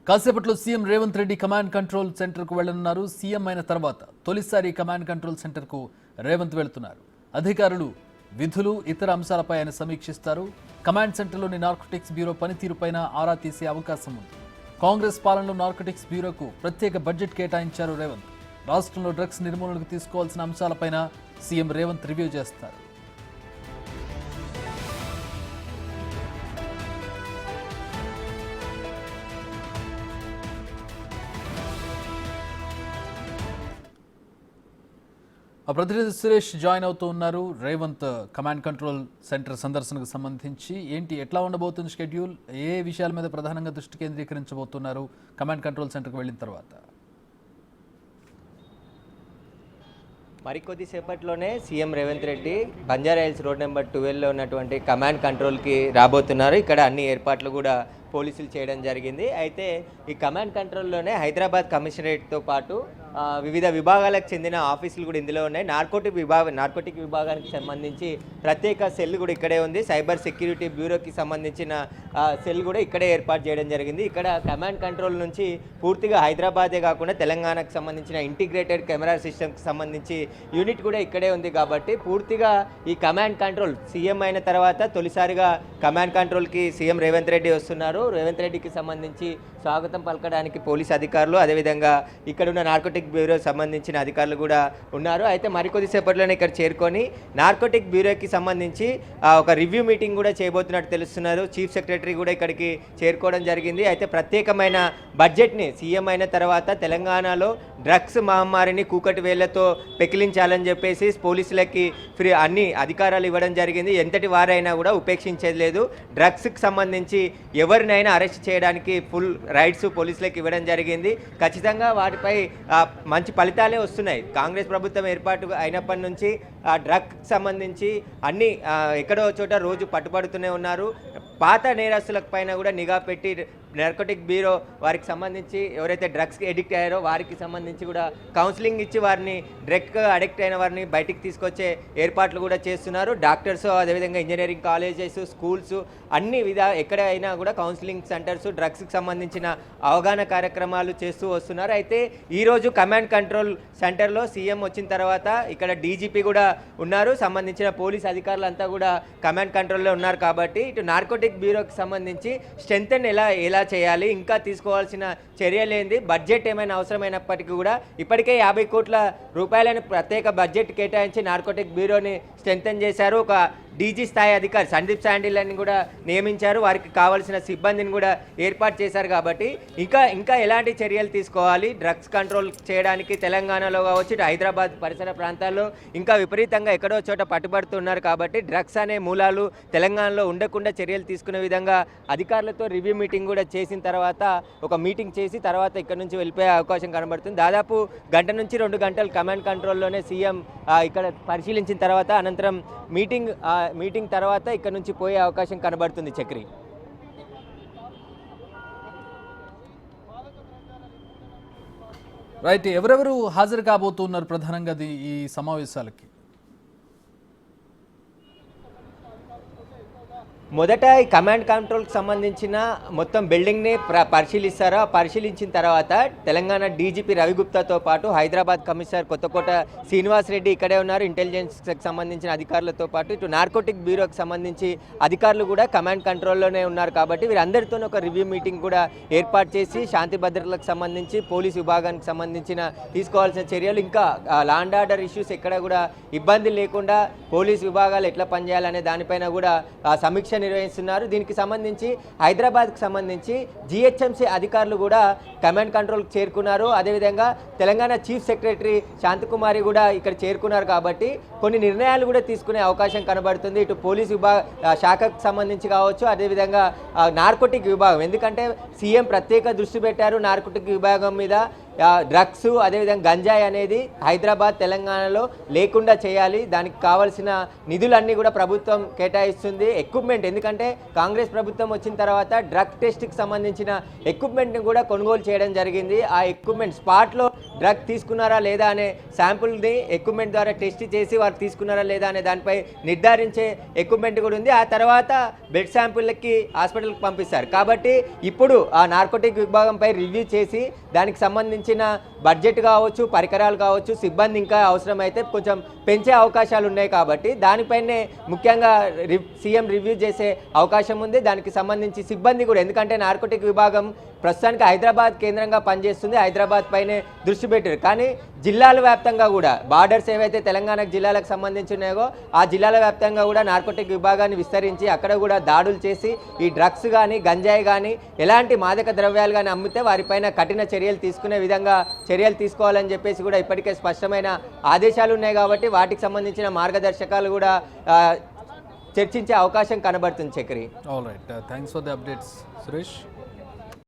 కాసేపట్లో CM Revanth Reddy command control సెంటర్కు వెళ్లనున్నారు. CM అయిన తర్వాత తొలిసారి కమాండ్ కంట్రోల్ సెంటర్కు రేవంత్ వెళుతున్నారు. అధికారులు విధులు ఇతర అంశాలపై ఆయన సమీక్షిస్తారు. కమాండ్ సెంటర్లోని నార్కోటిక్స్ బ్యూరో పనితీరుపైన ఆరా తీసే అవకాశం ఉంది. కాంగ్రెస్ పాలనలో నార్కోటిక్స్ బ్యూరోకు ప్రత్యేక బడ్జెట్ కేటాయించారు రేవంత్. రాష్ట్రంలో డ్రగ్స్ నిర్మూలనకు తీసుకోవాల్సిన అంశాలపైన సీఎం రేవంత్ రివ్యూ చేస్తారు. ప్రతినిధి సురేష్ జాయిన్ అవుతూ ఉన్నారు. రేవంత్ కమాండ్ కంట్రోల్ సెంటర్ సందర్శనకు సంబంధించి ఎట్లా ఉండబోతుంది షెడ్యూల్, ఏ విషయాల మీద ప్రధానంగా దృష్టి కేంద్రీకరించబోతున్నారు కమాండ్ కంట్రోల్ సెంటర్కి వెళ్ళిన తర్వాత? మరికొద్ది సేపట్లోనే CM Revanth Reddy Banjara Hills road number 12లో ఉన్నటువంటి కమాండ్ కంట్రోల్కి రాబోతున్నారు. ఇక్కడ అన్ని ఏర్పాట్లు కూడా పోలీసులు చేయడం జరిగింది. అయితే ఈ కమాండ్ కంట్రోల్లోనే హైదరాబాద్ కమిషనరేట్తో పాటు వివిధ విభాగాలకు చెందిన ఆఫీసులు కూడా ఇందులో ఉన్నాయి. నార్కోటిక్ విభాగానికి సంబంధించి ప్రత్యేక సెల్ కూడా ఇక్కడే ఉంది. సైబర్ సెక్యూరిటీ బ్యూరోకి సంబంధించిన సెల్ కూడా ఇక్కడే ఏర్పాటు చేయడం జరిగింది. ఇక్కడ కమాండ్ కంట్రోల్ నుంచి పూర్తిగా హైదరాబాదే కాకుండా తెలంగాణకు సంబంధించిన ఇంటిగ్రేటెడ్ కెమెరా సిస్టమ్కి సంబంధించి యూనిట్ కూడా ఇక్కడే ఉంది. కాబట్టి పూర్తిగా ఈ కమాండ్ కంట్రోల్ సీఎం అయిన తర్వాత తొలిసారిగా కమాండ్ కంట్రోల్కి సీఎం రేవంత్ రెడ్డి వస్తున్నారు. రేవంత్ రెడ్డికి సంబంధించి స్వాగతం పలకడానికి పోలీస్ అధికారులు, అదేవిధంగా ఇక్కడున్న నార్కోటిక్ బ్యూరో సంబంధించిన అధికారులు కూడా ఉన్నారు. అయితే మరికొద్ది సేపట్లోనే ఇక్కడ చేరుకొని నార్కోటిక్ బ్యూరోకి సంబంధించి ఒక రివ్యూ మీటింగ్ కూడా చేయబోతున్నట్టు తెలుస్తున్నారు. చీఫ్ సెక్రటరీ కూడా ఇక్కడికి చేరుకోవడం జరిగింది. అయితే ప్రత్యేకమైన బడ్జెట్ని సీఎం అయిన తర్వాత తెలంగాణలో డ్రగ్స్ మహమ్మారిని కూకటి వేళ్లతో పెకిలించాలని చెప్పేసి పోలీసులకి అన్ని అధికారాలు ఇవ్వడం జరిగింది. ఎంతటి వారైనా కూడా ఉపేక్షించేది లేదు. డ్రగ్స్కి సంబంధించి ఎవరినైనా అరెస్ట్ చేయడానికి ఫుల్ రైట్స్ పోలీసులకు ఇవ్వడం జరిగింది. ఖచ్చితంగా వాటిపై మంచి ఫలితాలే వస్తున్నాయి. కాంగ్రెస్ ప్రభుత్వం ఏర్పాటు అయినప్పటి నుంచి డ్రగ్కి సంబంధించి అన్ని ఎక్కడో చోట రోజు పట్టుబడుతూనే ఉన్నారు. పాత నేరస్తులకు పైన కూడా నిఘా పెట్టి నార్కోటిక్ బ్యూరో వారికి సంబంధించి ఎవరైతే డ్రగ్స్కి అడిక్ట్ అయ్యారో వారికి సంబంధించి కూడా కౌన్సిలింగ్ ఇచ్చి వారిని డ్రగ్ అడిక్ట్ అయిన వారిని బయటికి తీసుకొచ్చే ఏర్పాట్లు కూడా చేస్తున్నారు. డాక్టర్స్, అదేవిధంగా ఇంజనీరింగ్ కాలేజెస్, స్కూల్స్ అన్ని ఎక్కడైనా కూడా కౌన్సిలింగ్ సెంటర్స్, డ్రగ్స్కి సంబంధించిన అవగాహన కార్యక్రమాలు చేస్తూ వస్తున్నారు. అయితే ఈరోజు కమాండ్ కంట్రోల్ సెంటర్లో సీఎం వచ్చిన తర్వాత ఇక్కడ డీజీపీ కూడా ఉన్నారు. సంబంధించిన పోలీస్ అధికారులంతా కూడా కమాండ్ కంట్రోల్లో ఉన్నారు. కాబట్టి ఇటు నార్కోటిక్ బ్యూరోకి సంబంధించి స్ట్రెంగ్తెన్ ఎలా చేయాలి, ఇంకా తీసుకోవాల్సిన చర్యలేంది, బడ్జెట్ ఏమైనా అవసరమైనప్పటికీ కూడా ఇప్పటికే 50 కోట్ల రూపాయలను ప్రత్యేక బడ్జెట్ కేటాయించి నార్కోటిక్ బ్యూరోని స్ట్రెంగ్తెన్ చేశారు. ఒక డీజీ స్థాయి అధికారి సందీప్ శాండిల్ని కూడా నియమించారు. వారికి కావాల్సిన సిబ్బందిని కూడా ఏర్పాటు చేశారు. కాబట్టి ఇంకా ఎలాంటి చర్యలు తీసుకోవాలి డ్రగ్స్ కంట్రోల్ చేయడానికి తెలంగాణలో కావచ్చు, హైదరాబాద్ పరిసర ప్రాంతాల్లో ఇంకా విపరీతంగా ఎక్కడో చోట పట్టుబడుతున్నారు. కాబట్టి డ్రగ్స్ అనే మూలాలు తెలంగాణలో ఉండకుండా చర్యలు తీసుకునే విధంగా అధికారులతో రివ్యూ మీటింగ్ కూడా చేసిన తర్వాత ఒక మీటింగ్ చేసి తర్వాత ఇక్కడ నుంచి వెళ్ళిపోయే అవకాశం కనబడుతుంది. దాదాపు గంట నుంచి 2 గంటలు కమాండ్ కంట్రోల్లోనే సీఎం ఇక్కడ పరిశీలించిన తర్వాత అనంతరం మీటింగ్ తర్వాత ఇక్కడ నుంచి పోయే అవకాశం కనబడుతుంది. చక్రి, రైట్, ఎవరెవరు హాజరు కాబోతున్నారు ప్రధానంగా ఈ సమావేశాలకి? మొదట ఈ కమాండ్ కంట్రోల్కి సంబంధించిన మొత్తం బిల్డింగ్ని పరిశీలిస్తారు. పరిశీలించిన తర్వాత తెలంగాణ డీజీపీ రవిగుప్తాతో పాటు హైదరాబాద్ కమిషనర్ కొత్తకోట శ్రీనివాస్ రెడ్డి ఇక్కడే ఉన్నారు. ఇంటెలిజెన్స్కి సంబంధించిన అధికారులతో పాటు ఇటు నార్కోటిక్ బ్యూరోకి సంబంధించి అధికారులు కూడా కమాండ్ కంట్రోల్లోనే ఉన్నారు. కాబట్టి వీరందరితో ఒక రివ్యూ మీటింగ్ కూడా ఏర్పాటు చేసి శాంతి భద్రతలకు సంబంధించి పోలీసు విభాగానికి సంబంధించిన తీసుకోవాల్సిన చర్యలు, ఇంకా లా అండ్ ఆర్డర్ ఇష్యూస్ ఎక్కడ కూడా ఇబ్బంది లేకుండా పోలీసు విభాగాలు ఎట్లా పనిచేయాలనే దానిపైన కూడా సమీక్ష నిర్వహిస్తున్నారు. దీనికి సంబంధించి హైదరాబాద్కి సంబంధించి జిహెచ్ఎంసీ అధికారులు కూడా కమాండ్ కంట్రోల్కి చేరుకున్నారు. అదేవిధంగా తెలంగాణ చీఫ్ సెక్రటరీ శాంతకుమారి కూడా ఇక్కడ చేరుకున్నారు. కాబట్టి కొన్ని నిర్ణయాలు కూడా తీసుకునే అవకాశం కనబడుతుంది. ఇటు పోలీస్ శాఖకు సంబంధించి కావచ్చు, అదేవిధంగా నార్కోటిక్ విభాగం, ఎందుకంటే సీఎం ప్రత్యేక దృష్టి పెట్టారు నార్కోటిక్ విభాగం మీద. డ్రగ్స్, అదేవిధంగా గంజాయి అనేది హైదరాబాద్ తెలంగాణలో లేకుండా చేయాలి. దానికి కావాల్సిన నిధులన్నీ కూడా ప్రభుత్వం కేటాయిస్తుంది. ఎక్విప్మెంట్, ఎందుకంటే కాంగ్రెస్ ప్రభుత్వం వచ్చిన తర్వాత డ్రగ్ టెస్ట్కి సంబంధించిన ఎక్విప్మెంట్ని కూడా కొనుగోలు చేయడం జరిగింది. ఆ ఎక్విప్మెంట్ స్పాట్లో డ్రగ్ తీసుకున్నారా లేదా అనే శాంపుల్ని ఎక్విప్మెంట్ ద్వారా టెస్ట్ చేసి వారు తీసుకున్నారా లేదా అనే దానిపై నిర్ధారించే ఎక్విప్మెంట్ కూడా ఉంది. ఆ తర్వాత బ్లడ్ శాంపుల్కి హాస్పిటల్కి పంపిస్తారు. కాబట్టి ఇప్పుడు ఆ నార్కోటిక్ విభాగంపై రివ్యూ చేసి దానికి సంబంధించిన బడ్జెట్ కావచ్చు, పరికరాలు కావచ్చు, సిబ్బంది ఇంకా అవసరమైతే కొంచెం పెంచే అవకాశాలు ఉన్నాయి. కాబట్టి దానిపైనే ముఖ్యంగా సీఎం రివ్యూ చేసే అవకాశం ఉంది. దానికి సంబంధించి సిబ్బంది కూడా, ఎందుకంటే నార్కోటిక్ విభాగం ప్రస్తుతానికి హైదరాబాద్ కేంద్రంగా పనిచేస్తుంది, హైదరాబాద్ పైనే దృష్టి పెట్టారు. కానీ జిల్లాల వ్యాప్తంగా కూడా బార్డర్స్ ఏవైతే తెలంగాణ జిల్లాలకు సంబంధించినాయో ఆ జిల్లాల వ్యాప్తంగా కూడా నార్కోటిక్ విభాగాన్ని విస్తరించి అక్కడ కూడా దాడులు చేసి ఈ డ్రగ్స్ కానీ, గంజాయి కానీ, ఎలాంటి మాదక ద్రవ్యాలు కానీ అమ్మితే వారిపైన కఠిన చర్యలు తీసుకునే విధంగా చర్యలు తీసుకోవాలని చెప్పేసి కూడా ఇప్పటికే స్పష్టమైన ఆదేశాలు ఉన్నాయి. కాబట్టి వాటికి సంబంధించిన మార్గదర్శకాలు కూడా చర్చించే అవకాశం కనబడుతుంది. Chakri. All right, thanks for the updates Suresh.